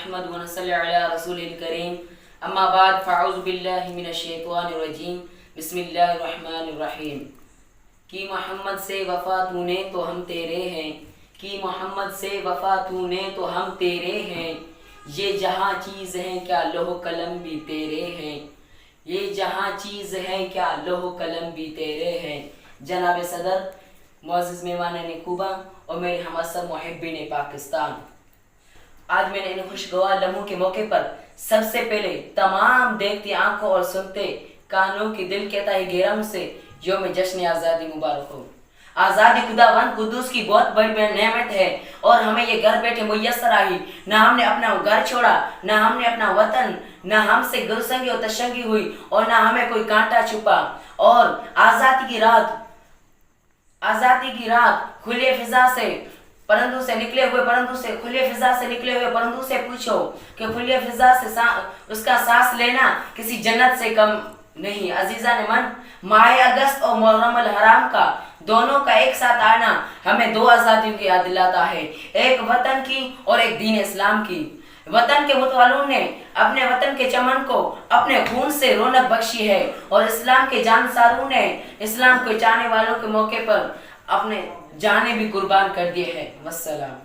نحمد ونصلی علی رسول الکریم اما بعد فاعوذ باللہ من الشیطان الرجیم بسم اللہ الرحمن الرحیم۔ کی محمد سے وفا تو نے تو ہم تیرے ہیں، کی محمد سے وفا تو نے تو ہم تیرے ہیں، یہ جہاں چیز ہیں کیا لوح قلم بھی تیرے ہیں، یہ جہاں چیز ہے کیا لوح قلم بھی تیرے ہیں۔ جناب صدر، معزز مہمانان خوباں اور میرے ہم اثر محبین پاکستان، آج میں نے ان خوشگوار لمحوں کے موقع پر سب سے پہلے تمام دیکھتی آنکھوں اور سنتے کانوں کی دل کے تہہ گہرام سے یوم جشن آزادی مبارک ہو۔ آزادی خداوند قدوس کی بہت بڑی نعمت ہے اور ہمیں یہ گھر بیٹھے میسر آئی۔ نہ ہم نے اپنا گھر چھوڑا، نہ ہم نے اپنا وطن، نہ ہم سے گلسنگی اور تشنگی ہوئی اور نہ ہمیں کوئی کانٹا چھپا، اور آزادی کی رات کھلے فضا سے پرندوں سے نکلے ہوئے پرندوں سے پوچھو کہ کھلے فضا سے اس کا سانس لینا کسی جنت سے کم نہیں۔ عزیزان من، ماہ اگست اور محرم الحرام کا دونوں کا ایک ساتھ آنا ہمیں دو آزادیوں کی یاد دلاتا ہے، ایک وطن کی اور ایک دین اسلام کی۔ وطن کے متوالوں نے اپنے وطن کے چمن کو اپنے خون سے رونق بخشی ہے، اور اسلام کے جانساروں نے اسلام کو چاہنے والوں کے موقع پر اپنے جانیں بھی قربان کر دیے ہیں۔ والسلام۔